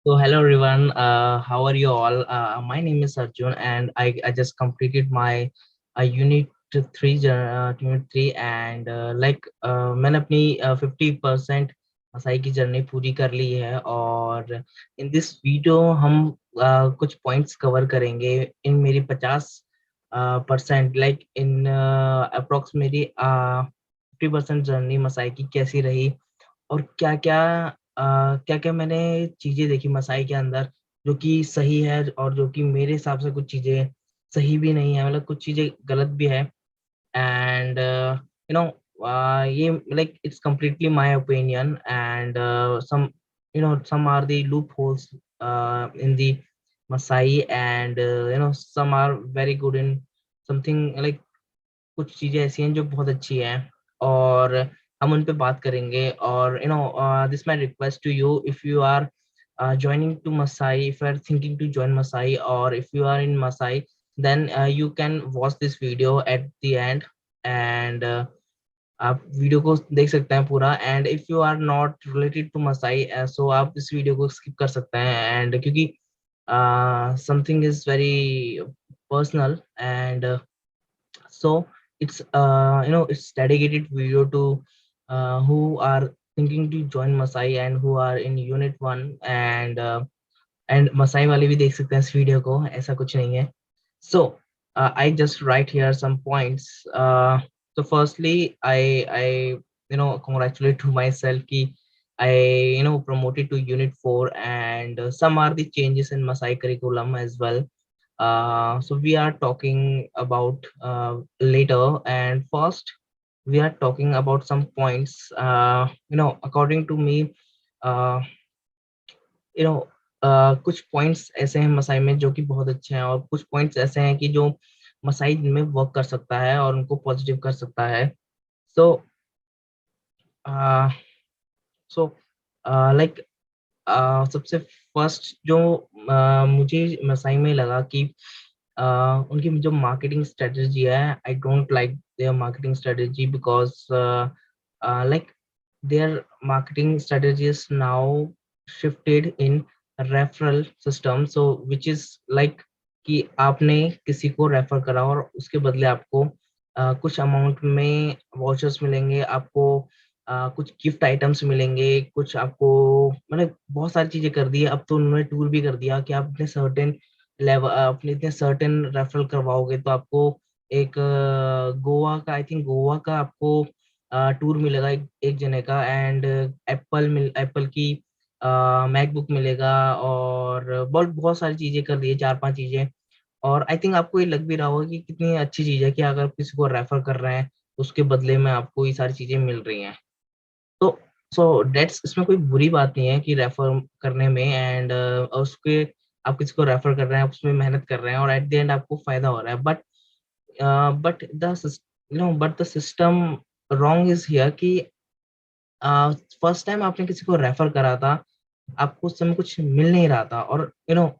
So hello everyone, how are you all? My name is Arjun and I just completed my unit unit three and मैंने अपनी 50% मसाई की journey पूरी कर ली है और इन दिस वीडियो हम कुछ पॉइंट्स कवर करेंगे इन मेरी 50% like in approximately 50% journey Masai की कैसी रही और क्या-क्या मैंने चीज़ें देखी मसाई के अंदर जो कि सही है और जो कि मेरे हिसाब से कुछ चीज़ें सही भी नहीं है, मतलब कुछ चीज़ें गलत भी है एंड ये like it's completely my opinion and some are the loopholes in the Masai and some are very good in something like कुछ चीज़ें ऐसी हैं जो बहुत अच्छी हैं और हम उन पे बात करेंगे और this my request to you if you are joining to Masai, if you are thinking to join Masai or if you are in Masai, then you can watch this video at the end and आप video को देख सकते हैं पूरा and if you are not related to Masai so आप इस video को skip कर सकते हैं एंड क्योंकि something is very personal and so it's dedicated video to who are thinking to join Masai and who are in unit 1 and Masai वाले भी देख सकते हैं इस वीडियो को ऐसा कुछ नहीं है so I just write here some points so firstly I congratulate to myself ki I promoted to unit 4 and some are the changes in Masai curriculum as well so we are talking about later and first we are talking about some points according to me uh, you know कुछ points ऐसे हैं मसाई में जो कि बहुत अच्छे हैं और कुछ पॉइंट्स ऐसे हैं कि जो मसाई में वर्क कर सकता है और उनको पॉजिटिव कर सकता है सो सो लाइक सबसे फर्स्ट जो मुझे मसाई में लगा कि उनकी जो मार्केटिंग स्ट्रेटजी है I don't like their marketing strategy because like their marketing strategy is now shifted in referral system so which is like कि आपने किसी को रेफर करा और उसके बदले आपको कुछ अमाउंट में वाउचर्स मिलेंगे आपको कुछ गिफ्ट आइटम्स मिलेंगे कुछ आपको मतलब बहुत सारी चीजें कर दी है अब तो उन्होंने टूर भी कर दिया कि आप इतने सर्टेन लेवल अपने इतने सर्टेन रेफरल करवाओगे तो आपको एक गोवा का आई थिंक गोवा का आपको टूर मिलेगा एक जने का एंड एप्पल की मैकबुक मिलेगा और बहुत बहुत सारी चीजें कर दी है 4-5 चीजें और आई थिंक आपको ये लग भी रहा होगा कि कितनी अच्छी चीज है कि अगर किसी को रेफर कर रहे हैं तो उसके बदले में आपको ये सारी चीजें मिल रही हैं तो सो डेट्स इसमें कोई बुरी बात नहीं है कि रेफर करने में एंड उसके आप किसी को रेफर कर रहे हैं आप उसमें मेहनत कर रहे हैं और एट द एंड आपको फायदा हो रहा है but the system wrong is here कि फर्स्ट टाइम आपने किसी को रेफर करा था आपको उस समय कुछ मिल नहीं रहा था और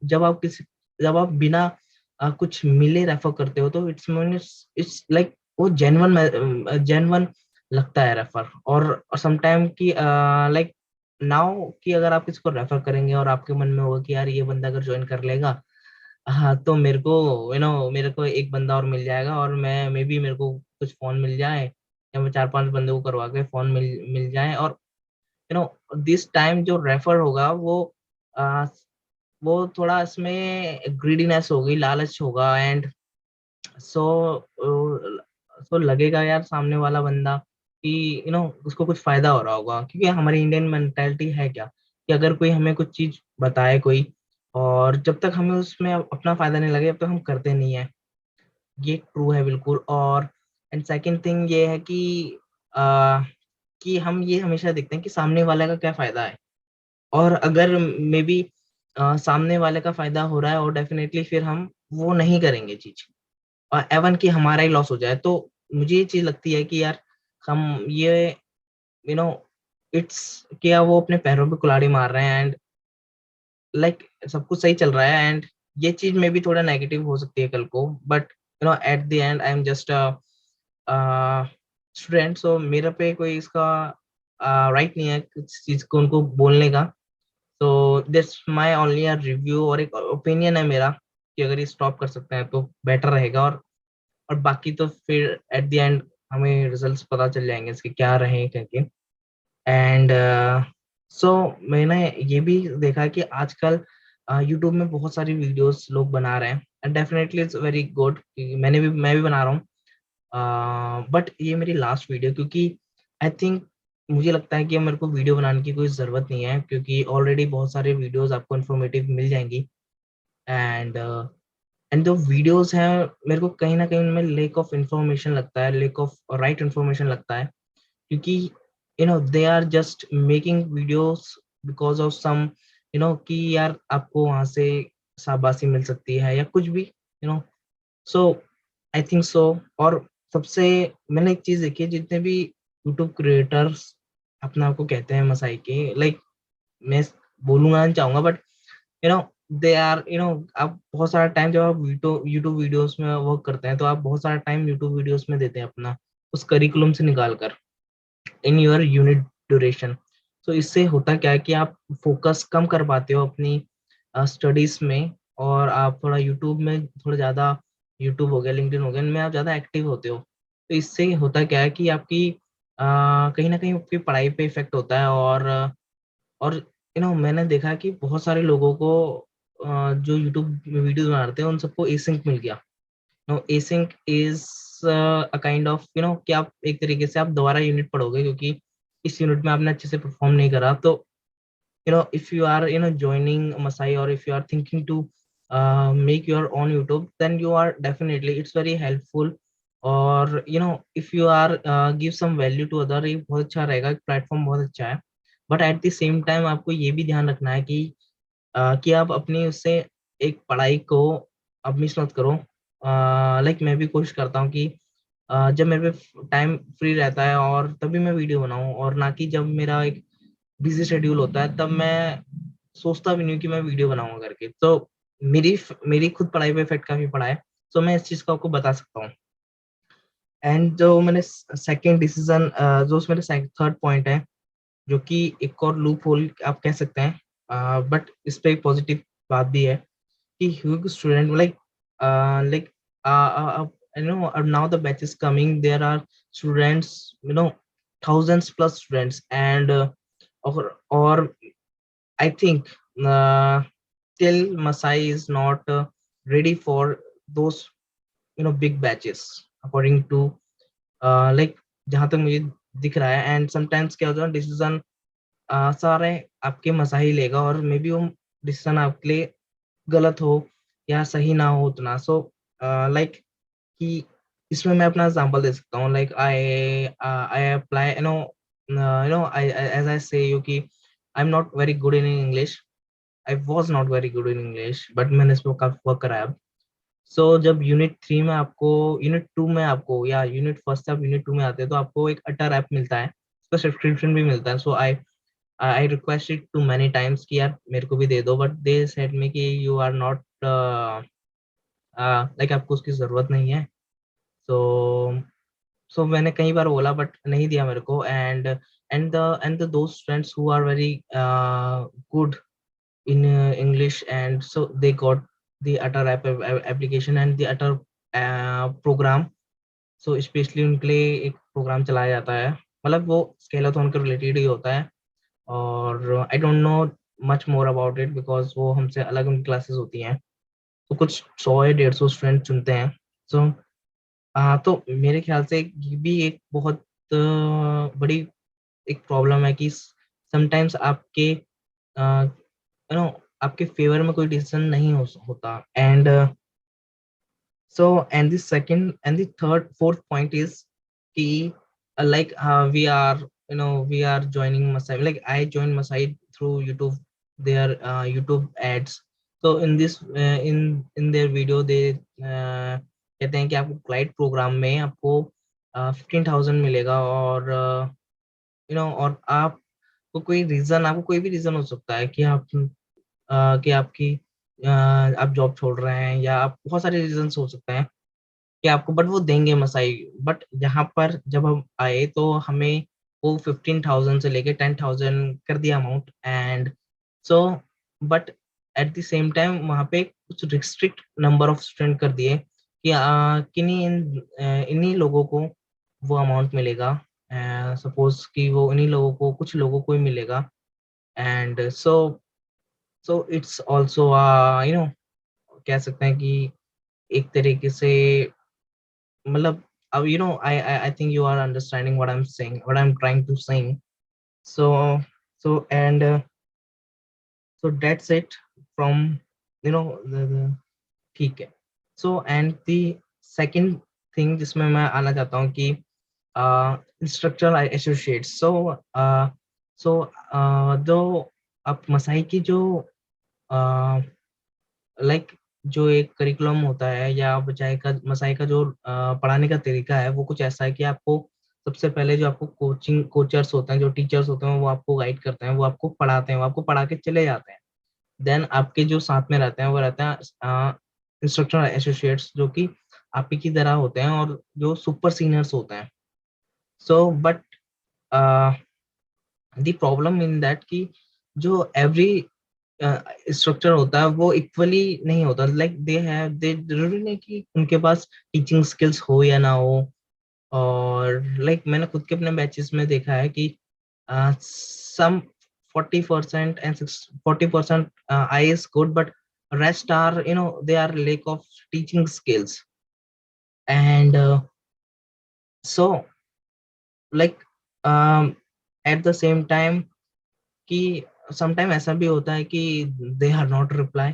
जब आप बिना कुछ मिले रेफर करते हो तो इट्स लाइक वो जेन्युइन लगता है रेफर और समटाइम की लाइक नाउ कि अगर आप किसी को रेफर करेंगे और आपके मन में होगा कि यार ये बंदा अगर ज्वाइन कर लेगा हाँ तो मेरे को एक बंदा और मिल जाएगा और मैं मे बी मेरे को कुछ फोन मिल जाए या मैं 4-5 बंदे को करवा के फोन मिल जाए और दिस टाइम जो रेफर होगा आ, वो थोड़ा इसमें ग्रीडीनेस होगी लालच होगा एंड सो सो लगेगा यार सामने वाला बंदा कि उसको कुछ फायदा हो रहा होगा क्योंकि हमारी इंडियन मेंटालिटी है क्या कि अगर कोई हमें कुछ चीज बताए कोई और जब तक हमें उसमें अपना फायदा नहीं लगे तब तक हम करते नहीं है ये ट्रू है बिल्कुल और एंड सेकंड थिंग ये है कि हम ये हमेशा देखते हैं कि सामने वाले का क्या फायदा है और अगर मे बी सामने वाले का फायदा हो रहा है और डेफिनेटली फिर हम वो नहीं करेंगे चीज और एवन कि हमारा ही लॉस हो जाए तो मुझे ये चीज लगती है कि यार हम ये यू नो इट्स क्या वो अपने पैरों पे कुल्हाड़ी मार रहे हैं एंड लाइक सब कुछ सही चल रहा है एंड ये चीज में भी थोड़ा नेगेटिव हो सकती है कल को but at the and I am just student so मेरे पे कोई इसका राइट नहीं है किसी चीज को उनको बोलने का तो this my only a review और एक ओपिनियन है मेरा कि अगर ये स्टॉप कर सकते हैं तो बेटर रहेगा, और बाकी तो फिर एट द एंड हमें रिजल्ट्स पता चल जाएंगे इसके क्या रहे करके। एंड सो मैंने ये भी देखा कि आजकल यूट्यूब में बहुत सारी वीडियोस लोग बना रहे हैं, and definitely it's very good, मैं भी बना रहा हूँ। बट ये मेरी लास्ट वीडियो, क्योंकि आई थिंक मुझे लगता है कि अब मेरे को वीडियो बनाने की कोई ज़रूरत नहीं है, क्योंकि ऑलरेडी बहुत सारे वीडियोस आपको इन्फॉर्मेटिव मिल जाएंगी। एंड एंड जो वीडियोस हैं, मेरे को कहीं ना कहीं उनमें लेक ऑफ इंफॉर्मेशन लगता है, लेक ऑफ राइट इंफॉर्मेशन लगता है, क्योंकि they are just making videos because of some कि यार आपको वहां से शाबाशी मिल सकती है या कुछ भी, सो आई थिंक सो। और सबसे मैंने एक चीज देखी है, जितने भी यूट्यूब क्रिएटर्स अपने आप को कहते हैं मसाई के, लाइक मैं बोलूंगा नहीं चाहूंगा, but you know they are आप बहुत सारा टाइम जब आप यूट्यूब वीडियोस में वर्क करते हैं, तो आप बहुत सारा टाइम यूट्यूब वीडियोस में देते हैं अपना, उस करिकुलम से निकाल कर, इन योर यूनिट ड्यूरेशन। तो इससे होता क्या है कि आप फोकस कम कर पाते हो अपनी स्टडीज में, और आप थोड़ा यूट्यूब में थोड़ा ज़्यादा, यूट्यूब हो गया, लिंक्डइन हो गया, इनमें आप ज़्यादा एक्टिव होते हो। तो इससे होता क्या है कि आपकी कहीं ना कहीं आपकी पढ़ाई पे इफेक्ट होता है, और मैंने देखा कि बहुत सारे लोगों को जो यूट्यूब में वीडियोस बनाते हैं उन सबको एसिंक मिल गया। No, async is a kind of कि आप एक तरीके से आप दोबारा यूनिट पढ़ोगे, क्योंकि इस यूनिट में आपने अच्छे से परफॉर्म नहीं करा। तो if you are joining Masai, or if you are thinking to make your own YouTube, then you are definitely, it's very helpful, और if you are give some value to other, ये बहुत अच्छा रहेगा, platform बहुत अच्छा है। But at the same time आपको ये भी ध्यान रखना है कि आप अपनी उससे एक पढ़ाई को अब मिस मत करो। लाइक मैं भी कोशिश करता हूँ कि जब मेरे पे टाइम फ्री रहता है और तभी मैं वीडियो बनाऊं, और ना कि जब मेरा एक बिजी शेड्यूल होता है तब मैं सोचता भी नहीं हूँ कि मैं वीडियो बनाऊंगा करके। तो मेरी खुद पढ़ाई पे इफेक्ट काफी पड़ा है, तो मैं इस चीज को आपको बता सकता हूँ। एंड जो मैंने सेकंड डिसीजन, जो मेरे थर्ड पॉइंट है, जो कि एक और लूप होल आप कह सकते हैं, बट इस पे एक पॉजिटिव बात भी है कि Hugh student, like now the batch is coming, there are students, thousands plus students, and or I think till Masai is not ready for those big batches, according to like जहां तक मुझे दिख रहा है। एंड समटाइम्स क्या होता है, decision सारे आपके मसाही लेगा, और मे बी वो डिसीजन आपके लिए गलत हो या सही ना हो उतना। सो लाइक कि इसमें मैं अपना एग्जांपल दे सकता हूँ, like I apply, I as I say you कि I am not very good in English, I was not very good in English, but मैंने इस पर काफी वर्क करा है अब। सो जब यूनिट 3 में आपको, यूनिट 2 में आपको, या यूनिट फर्स्ट से आप यूनिट 2 में आते हैं, तो आपको एक अटर ऐप मिलता है, उसका सब्सक्रिप्शन भी मिलता है। So I requested to many times कि यार मेरे को भी दे दो, बट दे सेड मी कि यू आर नॉट, लाइक आपको उसकी जरूरत नहीं है। सो मैंने कई बार बोला बट नहीं दिया मेरे को। एंड द दोस्त friends who are very good in English, and so they got the Atar application and the Atar program. So specially उनके लिए एक प्रोग्राम चलाया जाता है, मतलब वो स्केलाथॉन के रिलेटेड ही होता है, और I don't know much more about it, because वो हमसे अलग उनकी क्लासेस होती हैं। तो कुछ 100 या 150 स्टूडेंट चुनते हैं। सो तो मेरे ख्याल से ये भी एक बहुत बड़ी एक प्रॉब्लम है कि समटाइम्स आपके आपके फेवर में कोई डिसीजन नहीं होता। And and the second and the third fourth point is कि like we are joining Masai, like I joined Masai through YouTube, their YouTube ads. So in this in their video they कहते हैं कि आपको Clyde programme में आपको 15,000 मिलेगा, और और आपको कोई भी रीजन हो सकता है कि कि आप जॉब छोड़ रहे हैं, या आप बहुत सारे रीजंस हो सकते हैं कि आपको, बट वो देंगे मसाई। बट यहाँ पर जब हम आए तो हमें वो 15,000 से लेके 10,000 कर दिया amount. And so but at the same time वहाँ पे कुछ रिस्ट्रिक्ट नंबर ऑफ स्टूडेंट कर दिए कि किन्हीं इन्हीं लोगों को वो अमाउंट मिलेगा, सपोज कि वो इन्हीं लोगों को, कुछ लोगों को ही मिलेगा। एंड सो इट्स ऑल्सो कह सकते हैं कि एक तरीके से, मतलब अब I think you are understanding what I am saying, what I am trying to saying. So and so that's it from the ठीक है। So and the second thing जिसमें मैं आना चाहता हूँ कि इंस्ट्रक्टर एसोसिएट्स। सो दो अब मसाई की जो लाइक जो एक करिकुलम होता है या बजाय का मसाई का जो पढ़ाने का तरीका है वो कुछ ऐसा है कि आपको सबसे पहले जो आपको कोचर्स होते हैं, जो टीचर्स होते हैं, वो आपको गाइड करते हैं, वो आपको पढ़ाते हैं, वो आपको पढ़ा के चले जाते हैं। देन आपके जो साथ में रहते हैं वो रहते हैं इंस्ट्रक्टर एसोसिएट्स, जो कि आप ही की तरह होते हैं और जो सुपर सीनियर्स होते हैं। So but the problem in that कि जो एवरी स्ट्रक्चर होता है वो इक्वली नहीं होता, लाइक दे हैव दे जरूरी नहीं कि उनके पास टीचिंग स्किल्स हो या ना हो। और लाइक मैंने खुद के अपने बैचेस में देखा है कि सम 40% and 40% I is good, but rest are, they are lack of teaching skills. And so like at the same time कि समटाइम ऐसा भी होता है कि दे आर नॉट रिप्लाई,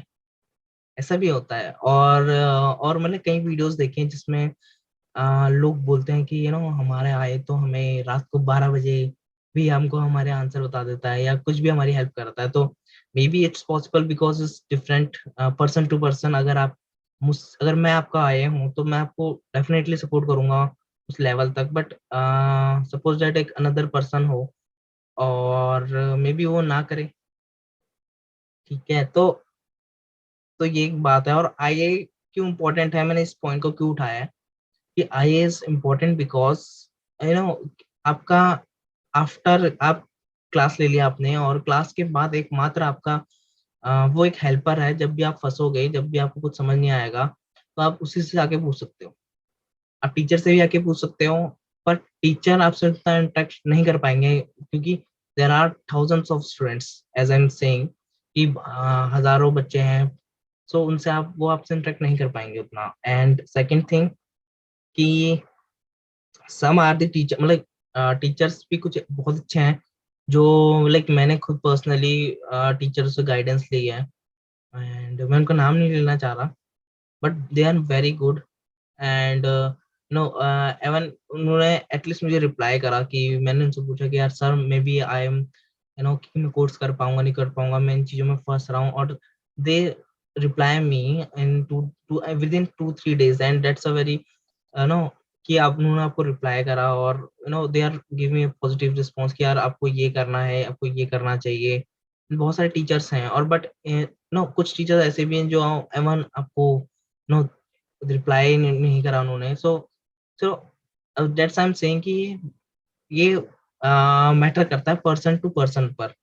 ऐसा भी होता है। और मैंने कई वीडियोस देखे हैं जिसमें लोग बोलते हैं कि हमारे आए तो हमें रात को 12 बजे भी हमको हमारे आंसर बता देता है या कुछ भी हमारी हेल्प करता है। तो maybe it's possible because it's different person to person. अगर मैं आपका आया हूँ तो मैं आपको डेफिनेटली सपोर्ट करूंगा उस लेवल तक, बट सपोज दैट एक अनदर पर्सन हो और मे बी वो ना करे। ठीक है, तो ये एक बात है। और आईए क्यों इम्पोर्टेंट है, मैंने इस पॉइंट को क्यों उठाया है कि आईए is important because you know आपका आफ्टर आप क्लास ले लिया आपने, और क्लास के बाद एकमात्र आपका वो एक हेल्पर है। जब भी आप फंसोगे, जब भी आपको कुछ समझ नहीं आएगा, तो आप उसी से आके पूछ सकते हो। आप टीचर से भी आके पूछ सकते हो, पर टीचर आपसे उतना इंटरेक्ट नहीं कर पाएंगे क्योंकि there are thousands of students, as I am saying कि हजारों बच्चे हैं। सो उनसे वो आपसे इंटरेक्ट नहीं कर पाएंगे उतना। एंड सेकंड थिंग कि सम आर द टीचर, मतलब टीचर्स भी कुछ बहुत अच्छे हैं जो, लाइक मैंने खुद पर्सनली टीचर से गाइडेंस ली है, एंड मैं उनका नाम नहीं लेना चाह रहा, but they are very good. And no even उन्होंने एटलीस्ट मुझे रिप्लाई करा कि मैंने उनसे पूछा कि यार sir maybe I am कि मैं कोर्स कर पाऊंगा नहीं कर पाऊंगा, मैं इन चीजों में फंस रहा हूँ। और they reply me in two within 2-3 days, and that's a very no कि आप उन्होंने आपको रिप्लाई करा, और they are give me positive response कि यार आपको ये करना है, आपको ये करना चाहिए। बहुत सारे टीचर्स हैं, और बट नो कुछ टीचर्स ऐसे भी हैं जो एवन आपको नो रिप्लाई नहीं करा उन्होंने। So that's I am saying कि ये मैटर करता है पर्सन टू पर्सन पर।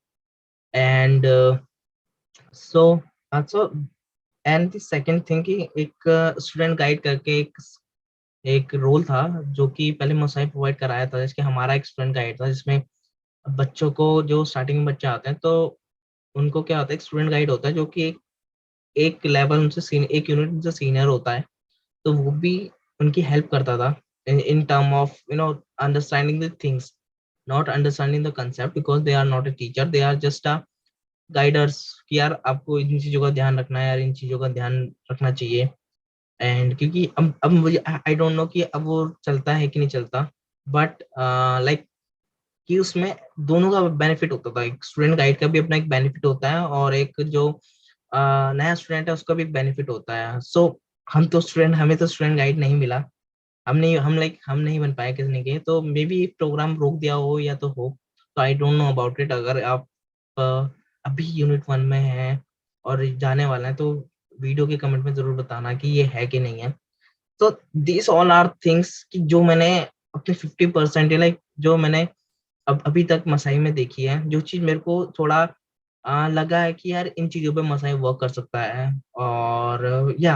And so so and the second thing कि एक स्टूडेंट गाइड करके एक रोल था जो कि पहले मोसाई प्रोवाइड कराया था, जिसके हमारा एक स्टूडेंट गाइड था, जिसमें बच्चों को, जो स्टार्टिंग में बच्चे आते हैं तो उनको क्या होता है, एक स्टूडेंट गाइड होता है जो कि एक लेवल उनसे एक यूनिट उनसे सीनियर होता है। तो वो भी उनकी हेल्प करता था in term of understanding the things, not understanding the concept, because they are not a teacher, they are just a guiders कि यार आपको इन चीजों का ध्यान रखना है, यार इन चीजों का ध्यान रखना चाहिए। एंड क्योंकि अब मुझे आई डोंट नो कि अब वो चलता है कि नहीं चलता, बट लाइक कि उसमें दोनों का बेनिफिट होता था। एक स्टूडेंट गाइड का भी अपना एक बेनिफिट होता है, और एक जो नया स्टूडेंट है उसका भी बेनिफिट होता है। सो हमें तो स्टूडेंट गाइड नहीं मिला, हम नहीं बन पाए किसी के, तो मे बी प्रोग्राम रोक दिया हो या तो हो। तो I don't know about it. अगर आप अ, अभी यूनिट 1 में हैं और जाने वाला है तो वीडियो के कमेंट में जरूर बताना कि ये है कि नहीं है। तो दिस ऑल आर थिंग्स कि जो मैंने अपने 50% लाइक जो मैंने अब अभी तक मसाई में देखी है, जो चीज मेरे को थोड़ा लगा है कि यार इन चीजों पे मसाई वर्क कर सकता है। और या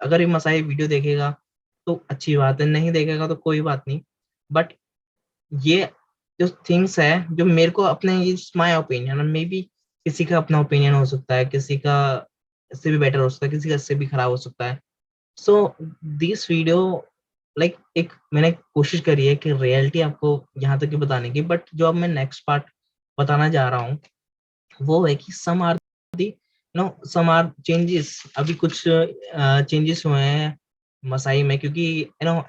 अगर ये मसाई वीडियो देखेगा तो अच्छी बात है, नहीं देखेगा तो कोई बात नहीं। बट ये जो थिंग्स है जो मेरे को अपने, it's my opinion, may be किसी का अपना ओपिनियन हो सकता है, किसी का इससे भी बेटर हो सकता है, किसी का इससे भी खराब हो सकता है। सो दिस वीडियो लाइक एक मैंने कोशिश करी है कि रियलिटी आपको यहाँ तक की बताने की, बट जो अब मैं नेक्स्ट पार्ट बताना जा रहा हूँ वो है कि some are the no some are changes. अभी कुछ चेंजेस हुए हैं मसाई में, क्योंकि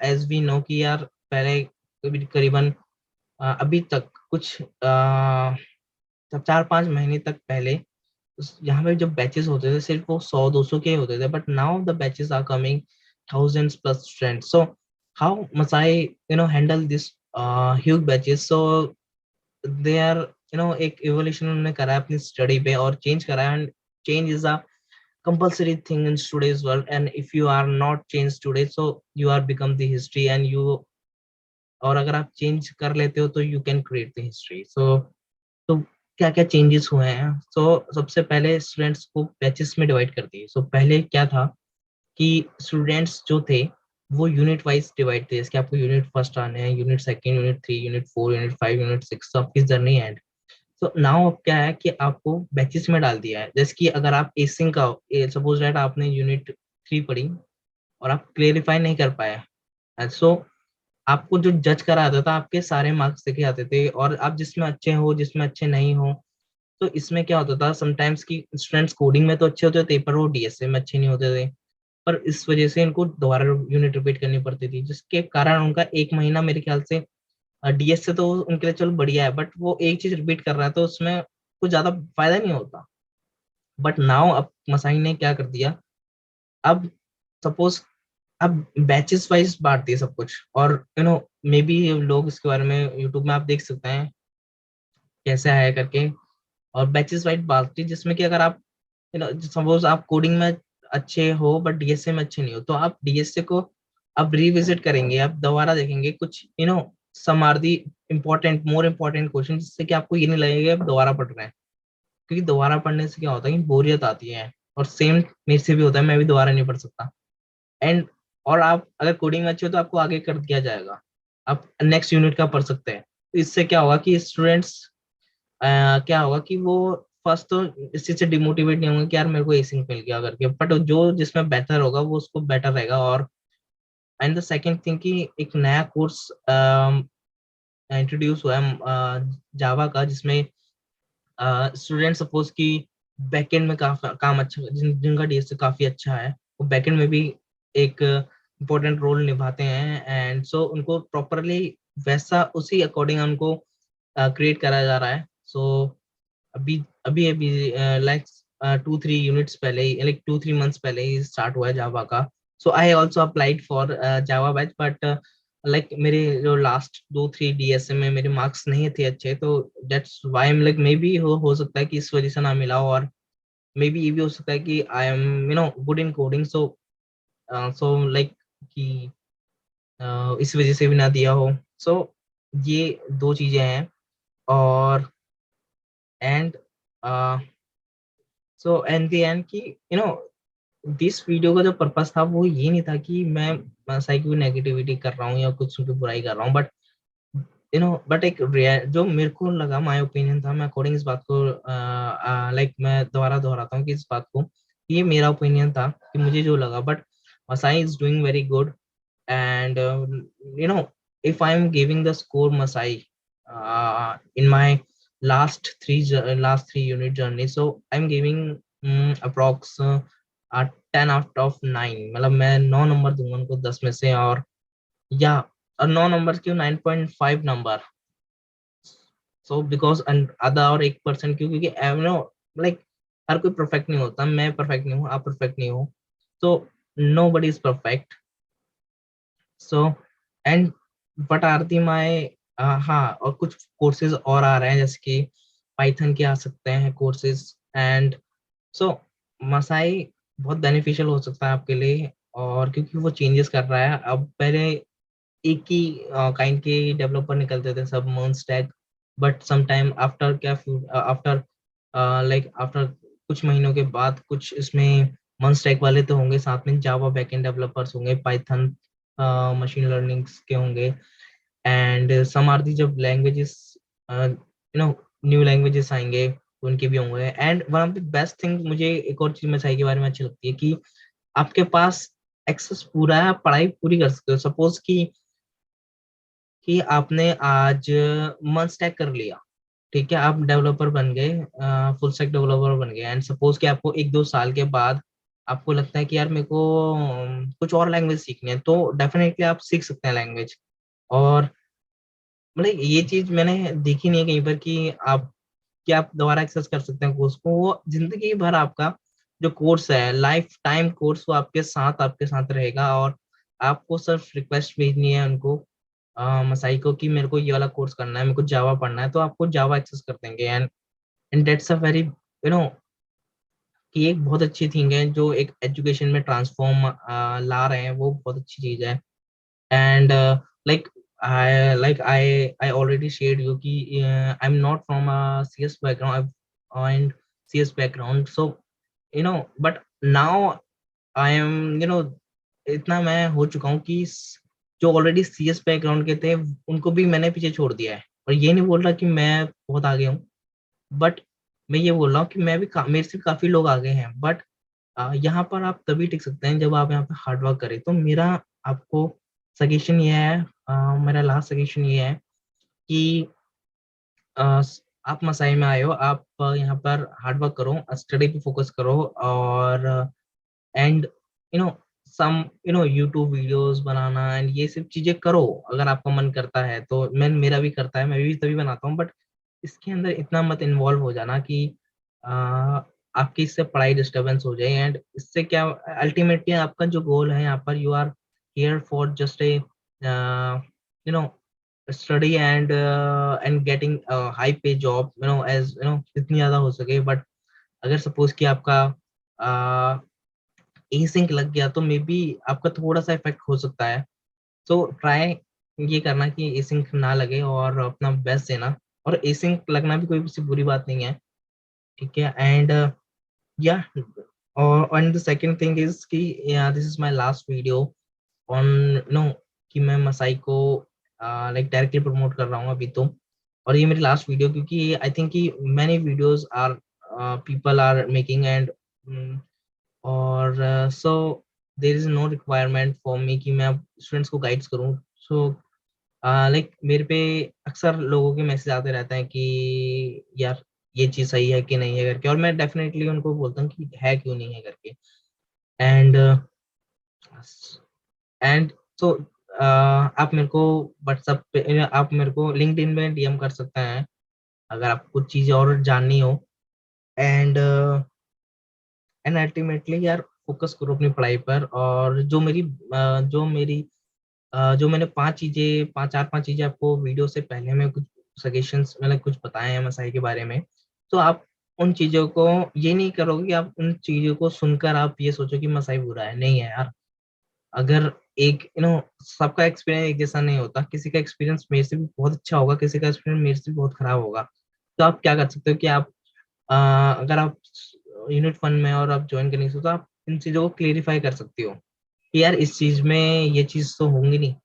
एज वी नो कि यार पहले करीबन अभी तक कुछ 4-5 महीने तक पहले यहाँ पे जब बैचेस होते थे सिर्फ वो 100-200 के होते थे, but now the batches are coming thousands plus students. So how Masai handle this huge batches? So they are एक evolution उन्होंने करा है अपनी स्टडी पे और चेंज करा है, and change is a compulsory thing in today's world, and if you are not changed today so you are become the history, and you और अगर आप चेंज कर लेते हो तो you can create the history. तो क्या क्या चेंजेस हुए हैं? सबसे पहले स्टूडेंट्स को बैचेस में डिवाइड कर दिए। पहले क्या था कि स्टूडेंट्स जो थे वो यूनिट वाइज डिवाइड थे, जैसे कि आपको यूनिट फर्स्ट आने हैं, unit second, unit 3, unit 4, unit 5, unit 6, तो आपकी जर्नी एंड। तो नाउ अब क्या है कि आपको बैचेस में डाल दिया है, जैसे कि अगर आप एसिंग का सपोज दैट आपने यूनिट 3 पढ़ी और आप क्लेरिफाई नहीं कर पाए, सो आपको जो जज करा आता था आपके सारे मार्क्स देखे जाते थे, और आप जिसमें अच्छे हो जिसमें अच्छे नहीं हो। तो इसमें क्या होता था समटाइम्स कि स्टूडेंट्स कोडिंग में तो अच्छे होते थे पर वो डीएसए में अच्छे नहीं होते थे, पर इस वजह से इनको दोबारा यूनिट रिपीट करनी पड़ती थी, जिसके कारण उनका 1 महीना मेरे ख्याल से डीएसए तो उनके लिए चलो बढ़िया है, बट वो एक चीज रिपीट कर रहा है तो उसमें कुछ ज्यादा फायदा नहीं होता। बट नाउ अब मसाई ने क्या कर दिया, अब सपोज अब बैचेस वाइज बांट दिए सब कुछ, और मे बी लोग इसके बारे में यूट्यूब में आप देख सकते हैं कैसे है करके, और बैचेस वाइज बांट दी, जिसमें कि अगर आप सपोज आप कोडिंग में अच्छे हो बट डीएसए में अच्छे नहीं हो, तो आप डीएसए को अब रिविजिट करेंगे, आप दोबारा देखेंगे कुछ some are the important more important question, जिससे कि आपको ये नहीं लगेगा आप दोबारा पढ़ रहे हैं। क्योंकि दोबारा पढ़ने से क्या होता है कि बोरियत आती है, और सेम मेरे से भी होता है, मैं भी दोबारा नहीं पढ़ सकता। एंड और आप अगर कोडिंग में अच्छे हो तो आपको आगे कर दिया जाएगा, आप नेक्स्ट यूनिट का पढ़ सकते हैं। तो इससे क्या होगा कि स्टूडेंट्स क्या होगा कि वो फर्स्ट तो इस चीज से डिमोटिवेट नहीं होंगे कि यार मेरे को एसिंक मिल गया करके, बट जो जिसमें बेहतर होगा वो उसको बेटर रहेगा। और एंड द सेकंड थिंग कि एक नया कोर्स इंट्रोड्यूस हुआ है जावा का, जिसमें स्टूडेंट सपोज कि बैकएंड में काम अच्छा जिनका डीएसए काफी अच्छा है, वो बैकएंड में भी एक इम्पोर्टेंट रोल निभाते हैं, एंड सो उनको प्रॉपरली वैसा उसी अकॉर्डिंग उनको क्रिएट करा जा रहा है। अभी अभी अभी लाइक 2-3 यूनिट्स पहले ही, लाइक 2-3 मंथ्स पहले ही स्टार्ट हुआ है जावा का। I also applied for Java batch, but like मेरे जो लास्ट 2-3 डीएसए में मेरे मार्क्स नहीं थे अच्छे, तो that's why I am like may be हो सकता है कि इस वजह से ना मिला हो, और मे बी ये भी हो सकता है कि I am good in coding, like कि इस वजह से भी ना दिया हो। सो ये दो चीजें हैं। और and so and the end कि दिस वीडियो का जो पर्पस था वो ये नहीं था कि मैं साइक की नेगेटिविटी कर रहा हूँ या कुछ उनकी बुराई कर रहा हूँ, बट एक जो मेरे को लगा माय ओपिनियन था, मैं अकॉर्डिंग इस बात को लाइक मैं दोबारा दोहराता हूँ कि इस बात को, ये मेरा ओपिनियन था कि मुझे जो लगा, but Masai is doing very good. And if I am giving the score Masai in my last three unit journey, so I'm giving approx 10 out of 9, मतलब मैं 9 नंबर दूंगा उनको 10 में से। या और 9 नंबर क्यों, 9.5 नंबर। बिकॉज आधा और 1% क्यों, क्योंकि लाइक हर कोई परफेक्ट नहीं होता, मैं परफेक्ट नहीं हूँ, आप परफेक्ट नहीं हो, तो nobody is perfect. So and but Aarti my हाँ, और कुछ कोर्सेज और आ रहे हैं, जैसे कि पाइथन के आ सकते हैं कोर्सेज। एंड सो मसाई बहुत बेनिफिशियल हो सकता है आपके लिए, और क्योंकि वो चेंजेस कर रहा है। अब पहले एक ही काइंड के डेवलपर निकलते थे सब, MERN stack, but some time after क्या आफ्टर लाइक आफ्टर कुछ महीनों के बाद कुछ इसमें मन स्टैक वाले तो होंगे, साथ में जावा बैकएंड डेवलपर्स होंगे, पाइथन मशीन लर्निंग्स के होंगे, एंड सम आर दी जब लैंग्वेजेस न्यू लैंग्वेजेस आएंगे तो उनके भी होंगे। And one of the best thing, मुझे एक और चीज मसाई के बारे में अच्छी लगती है कि आपके पास एक्सेस पूरा है, आप पढ़ाई पूरी कर सकते हो। सपोज कि आपने आज मंथ स्टैक कर लिया, ठीक है, आप डेवलपर बन गए, फुल स्टैक डेवलपर बन गए, एंड सपोज कि आपको 1-2 साल के बाद आपको लगता है कि यार मेरे को कुछ और लैंग्वेज सीखनी है, तो डेफिनेटली आप सीख सकते हैं लैंग्वेज। और मतलब ये चीज मैंने देखी नहीं है कहीं पर कि आप दोबारा एक्सेस कर सकते हैं कोर्स को, वो जिंदगी भर आपका जो कोर्स है, लाइफ टाइम कोर्स, वो आपके साथ रहेगा। और आपको सिर्फ रिक्वेस्ट भेजनी है उनको, मसाई को, कि मेरे को ये वाला कोर्स करना है, मेरे को जावा पढ़ना है, तो आपको जावा एक्सेस कर देंगे। एंड दैट्स अ वेरी कि एक बहुत अच्छी थिंग है जो एक एजुकेशन में ट्रांसफॉर्म ला रहे हैं, वो बहुत अच्छी चीज है। And like I already shared you कि I'm not from a CS background, and CS background, so but now I am इतना मैं हो चुका हूँ कि जो ऑलरेडी CS बैकग्राउंड के थे उनको भी मैंने पीछे छोड़ दिया है। और ये नहीं बोल रहा कि मैं बहुत आगे हूँ, बट मैं ये बोल रहा हूँ कि मैं भी मेरे से काफी लोग आगे हैं। बट यहाँ पर आप तभी टिक सकते हैं जब आप यहाँ पे हार्ड वर्क करें। तो मेरा आपको सजेशन ये है, मेरा लास्ट सजेशन ये है कि आप मसाई में आए हो, आप यहाँ पर हार्ड वर्क करो, स्टडी पे फोकस करो, और and you know some YouTube videos बनाना एंड ये सब चीजें करो। अगर आपका मन करता है तो, मेरा भी करता है, मैं भी तभी बनाता हूँ, बट इसके अंदर इतना मत इन्वॉल्व हो जाना कि आपकी इससे पढ़ाई डिस्टरबेंस हो जाए। एंड इससे क्या, अल्टीमेटली आपका जो गोल है यहाँ पर, you are here for just a you know study and getting high pay job, as जितनी ज्यादा हो सके। बट अगर सपोज कि आपका ई सिंक लग गया तो मे बी आपका थोड़ा सा इफेक्ट हो सकता है। तो ट्राई ये करना कि ई सिंक ना लगे और अपना बेस्ट देना। और ई सिंक लगना भी कोई सी बुरी बात नहीं है, ठीक है। एंड या और and the second thing is कि this is my last video on कि मैं मसाई को लाइक डायरेक्टली प्रमोट कर रहा हूँ अभी तो। और ये मेरी लास्ट वीडियो, क्योंकि आई थिंक कि many videos are people are making, and और so there is no requirement for me कि मैं स्टूडेंट्स को गाइड्स करूँ। सो लाइक मेरे पे अक्सर लोगों के मैसेज आते रहते हैं कि यार ये चीज सही है कि नहीं है करके, और मैं डेफिनेटली उनको बोलता हूँ कि है क्यों नहीं है करके। एंड एंड सो आप मेरे को व्हाट्सएप पे, आप मेरे को लिंक्डइन में डीएम कर सकते हैं अगर आपको कुछ चीजें और जाननी हो। एंड अल्टीमेटली यार फोकस करो अपनी पढ़ाई पर। और जो मैंने 5 चीजें, 4-5 चीजें आपको वीडियो से पहले में कुछ सजेशंस मैंने कुछ बताए हैं मसाई के बारे में, तो आप उन चीजों को, ये नहीं करोगे कि आप उन चीजों को सुनकर आप ये सोचो कि मसाई बुरा है, नहीं है यार। अगर एक सबका एक्सपीरियंस एक जैसा नहीं होता, किसी का एक्सपीरियंस मेरे से भी बहुत अच्छा होगा, किसी का एक्सपीरियंस मेरे से भी बहुत खराब होगा। तो आप क्या कर सकते हो कि आप अगर आप यूनिट 1 में और आप ज्वाइन करने से, तो आप इन चीजों को क्लेरिफाई कर सकती हो कि यार इस चीज में ये चीज तो होंगी नहीं।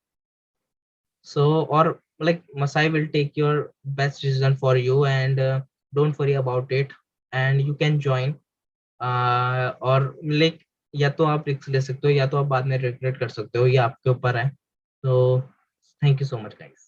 सो और like Masai will take your best decision for you, and don't worry about it, and you can join. और लाइक या तो आप रिस्क ले सकते हो, या तो आप बाद में रिग्रेट कर सकते हो, ये आपके ऊपर है। तो thank you so much guys.